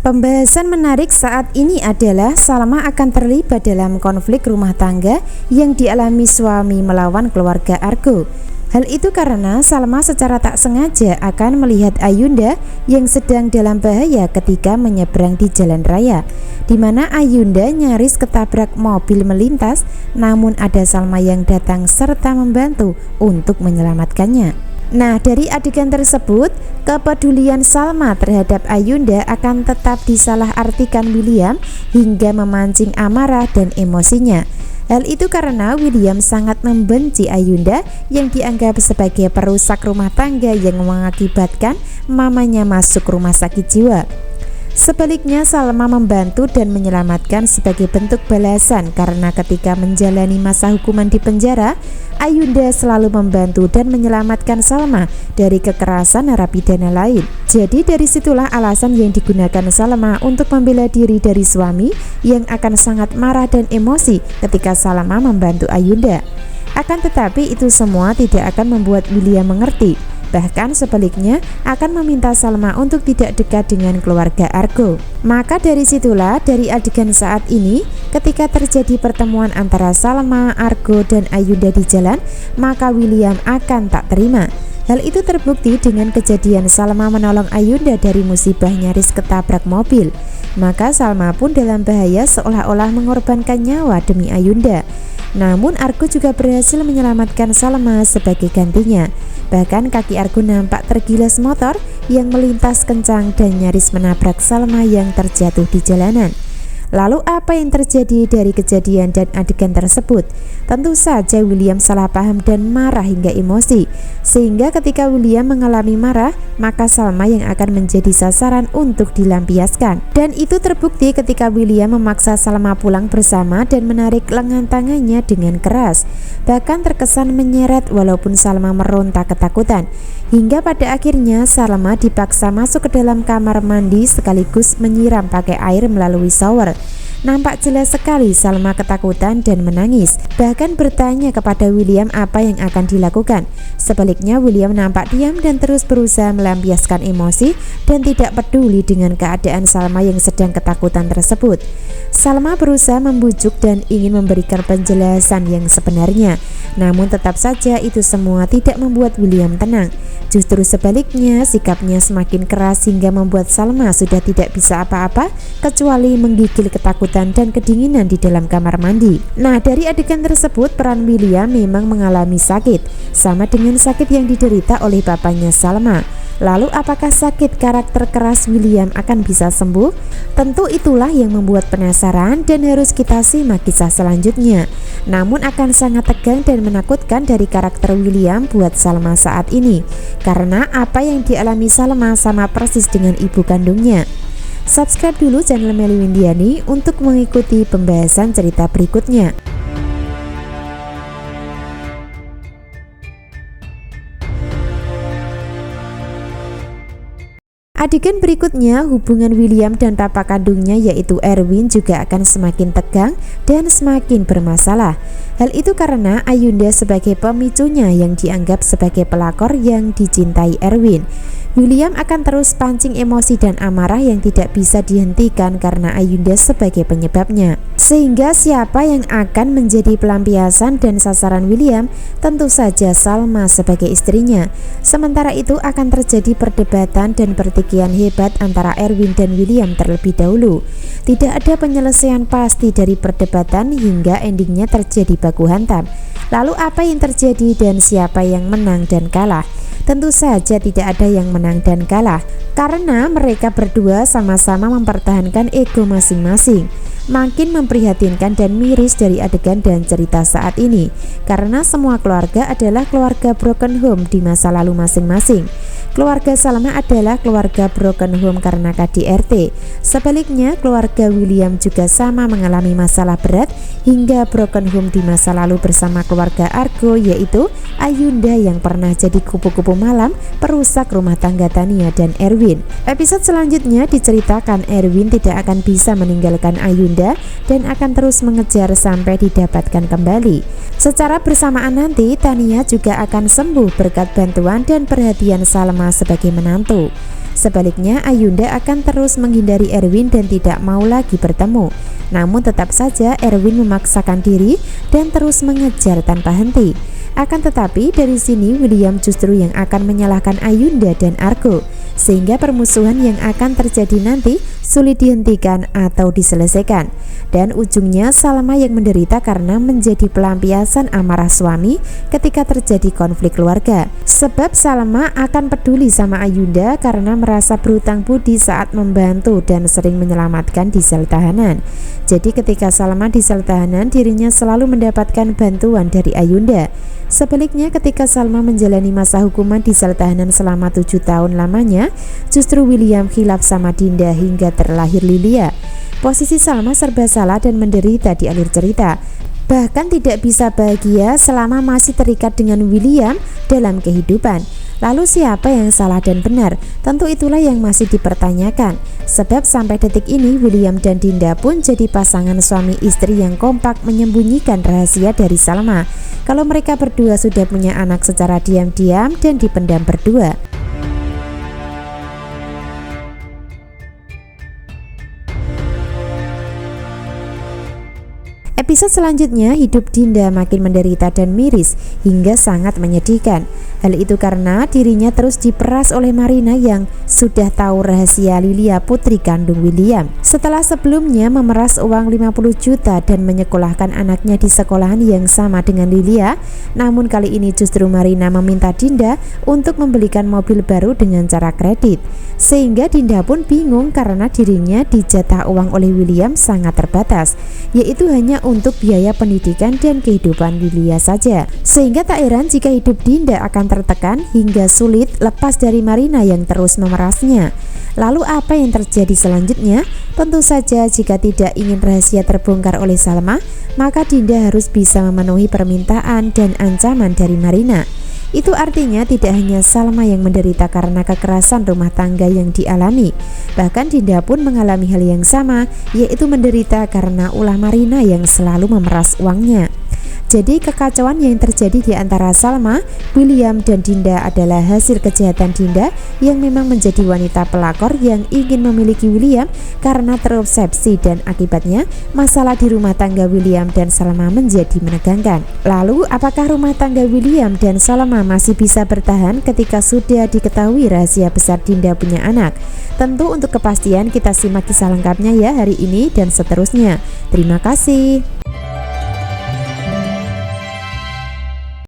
Pembahasan menarik saat ini adalah Salma akan terlibat dalam konflik rumah tangga yang dialami suami melawan keluarga Argo. Hal itu karena Salma secara tak sengaja akan melihat Ayunda yang sedang dalam bahaya ketika menyeberang di jalan raya, di mana Ayunda nyaris ketabrak mobil melintas, namun ada Salma yang datang serta membantu untuk menyelamatkannya. Nah, dari adegan tersebut, kepedulian Salma terhadap Ayunda akan tetap disalahartikan William hingga memancing amarah dan emosinya. Hal itu karena William sangat membenci Ayunda yang dianggap sebagai perusak rumah tangga yang mengakibatkan mamanya masuk rumah sakit jiwa. Sebaliknya, Salma membantu dan menyelamatkan sebagai bentuk balasan karena ketika menjalani masa hukuman di penjara, Ayunda selalu membantu dan menyelamatkan Salma dari kekerasan narapidana lain. Jadi dari situlah alasan yang digunakan Salma untuk membela diri dari suami yang akan sangat marah dan emosi ketika Salma membantu Ayunda. Akan tetapi itu semua tidak akan membuat William mengerti. Bahkan sebaliknya akan meminta Salma untuk tidak dekat dengan keluarga Argo. Maka dari situlah, dari adegan saat ini, ketika terjadi pertemuan antara Salma, Argo, dan Ayunda di jalan, maka William akan tak terima. Hal itu terbukti dengan kejadian Salma menolong Ayunda dari musibah nyaris ketabrak mobil. Maka Salma pun dalam bahaya seolah-olah mengorbankan nyawa demi Ayunda. Namun Argo juga berhasil menyelamatkan Salma sebagai gantinya. Bahkan kaki Argo nampak tergilas motor yang melintas kencang dan nyaris menabrak Salma yang terjatuh di jalanan. Lalu apa yang terjadi dari kejadian dan adegan tersebut? Tentu saja William salah paham dan marah hingga emosi. Sehingga ketika William mengalami marah, maka Salma yang akan menjadi sasaran untuk dilampiaskan. Dan itu terbukti ketika William memaksa Salma pulang bersama dan menarik lengan tangannya dengan keras. Bahkan terkesan menyeret walaupun Salma meronta ketakutan. Hingga pada akhirnya Salma dipaksa masuk ke dalam kamar mandi sekaligus menyiram pakai air melalui shower. Nampak jelas sekali Salma ketakutan dan menangis, bahkan bertanya kepada William apa yang akan dilakukan. Sebaliknya William nampak diam dan terus berusaha melampiaskan emosi dan tidak peduli dengan keadaan Salma yang sedang ketakutan tersebut. Salma berusaha membujuk dan ingin memberikan penjelasan yang sebenarnya, namun tetap saja itu semua tidak membuat William tenang. Justru sebaliknya, sikapnya semakin keras hingga membuat Salma sudah tidak bisa apa-apa kecuali menggigil ketakutan dan kedinginan di dalam kamar mandi. Nah, dari adegan tersebut peran William memang mengalami sakit, sama dengan sakit yang diderita oleh bapaknya Salma. Lalu apakah sakit karakter keras William akan bisa sembuh? Tentu itulah yang membuat penasaran dan harus kita simak kisah selanjutnya. Namun akan sangat tegang dan menakutkan dari karakter William buat Salma saat ini, karena apa yang dialami Salma sama persis dengan ibu kandungnya. Subscribe dulu channel Melly Windiani untuk mengikuti pembahasan cerita berikutnya. Adegan berikutnya, hubungan William dan papa kandungnya yaitu Erwin juga akan semakin tegang dan semakin bermasalah. Hal itu karena Ayunda sebagai pemicunya yang dianggap sebagai pelakor yang dicintai Erwin. William akan terus pancing emosi dan amarah yang tidak bisa dihentikan karena Ayunda sebagai penyebabnya. Sehingga siapa yang akan menjadi pelampiasan dan sasaran William? Tentu saja Salma sebagai istrinya. Sementara itu akan terjadi perdebatan dan pertikaian hebat antara Erwin dan William terlebih dahulu. Tidak ada penyelesaian pasti dari perdebatan hingga endingnya terjadi baku hantam. Lalu apa yang terjadi dan siapa yang menang dan kalah? Tentu saja tidak ada yang menang dan kalah, karena mereka berdua sama-sama mempertahankan ego masing-masing. Makin memprihatinkan dan miris dari adegan dan cerita saat ini, karena semua keluarga adalah keluarga broken home di masa lalu masing-masing. Keluarga Salma adalah keluarga broken home karena KDRT. Sebaliknya, keluarga William juga sama mengalami masalah berat hingga broken home di masa lalu bersama keluarga Argo, yaitu Ayunda yang pernah jadi kupu-kupu malam perusak rumah tangga Tania dan Erwin. Episode selanjutnya diceritakan Erwin tidak akan bisa meninggalkan Ayunda dan akan terus mengejar sampai didapatkan kembali. Secara bersamaan nanti Tania juga akan sembuh berkat bantuan dan perhatian Salma sebagai menantu. Sebaliknya, Ayunda akan terus menghindari Erwin dan tidak mau lagi bertemu. Namun tetap saja Erwin memaksakan diri dan terus mengejar tanpa henti. Akan tetapi dari sini William justru yang akan menyalahkan Ayunda dan Argo, sehingga permusuhan yang akan terjadi nanti sulit dihentikan atau diselesaikan. Dan ujungnya Salma yang menderita karena menjadi pelampiasan amarah suami ketika terjadi konflik keluarga. Sebab Salma akan peduli sama Ayunda karena merasa berhutang budi saat membantu dan sering menyelamatkan di sel tahanan. Jadi ketika Salma di sel tahanan, dirinya selalu mendapatkan bantuan dari Ayunda. Sebaliknya ketika Salma menjalani masa hukuman di sel tahanan selama 7 tahun lamanya, justru William khilaf sama Dinda hingga terlahir Lilia. Posisi Salma serba salah dan menderita di alur cerita. Bahkan tidak bisa bahagia selama masih terikat dengan William dalam kehidupan. Lalu siapa yang salah dan benar? Tentu itulah yang masih dipertanyakan. Sebab sampai detik ini William dan Dinda pun jadi pasangan suami istri yang kompak menyembunyikan rahasia dari Salma. Kalau mereka berdua sudah punya anak secara diam-diam dan dipendam berdua. Episode selanjutnya, hidup Dinda makin menderita dan miris hingga sangat menyedihkan. Hal itu karena dirinya terus diperas oleh Marina yang sudah tahu rahasia Lilia putri kandung William. Setelah sebelumnya memeras uang 50 juta dan menyekolahkan anaknya di sekolahan yang sama dengan Lilia, namun kali ini justru Marina meminta Dinda untuk membelikan mobil baru dengan cara kredit. Sehingga Dinda pun bingung karena dirinya dijatah uang oleh William sangat terbatas, yaitu hanya untuk biaya pendidikan dan kehidupan Lilia saja. Sehingga tak heran jika hidup Dinda akan tertekan hingga sulit lepas dari Marina yang terus memerasnya. Lalu apa yang terjadi selanjutnya? Tentu saja jika tidak ingin rahasia terbongkar oleh Salma, maka Dinda harus bisa memenuhi permintaan dan ancaman dari Marina. Itu artinya tidak hanya Salma yang menderita karena kekerasan rumah tangga yang dialami. Bahkan Dinda pun mengalami hal yang sama, yaitu menderita karena ulah Marina yang selalu memeras uangnya. Jadi kekacauan yang terjadi di antara Salma, William dan Dinda adalah hasil kejahatan Dinda yang memang menjadi wanita pelakor yang ingin memiliki William karena terobsesi, dan akibatnya masalah di rumah tangga William dan Salma menjadi menegangkan. Lalu apakah rumah tangga William dan Salma masih bisa bertahan ketika sudah diketahui rahasia besar Dinda punya anak? Tentu untuk kepastian kita simak kisah lengkapnya ya hari ini dan seterusnya. Terima kasih.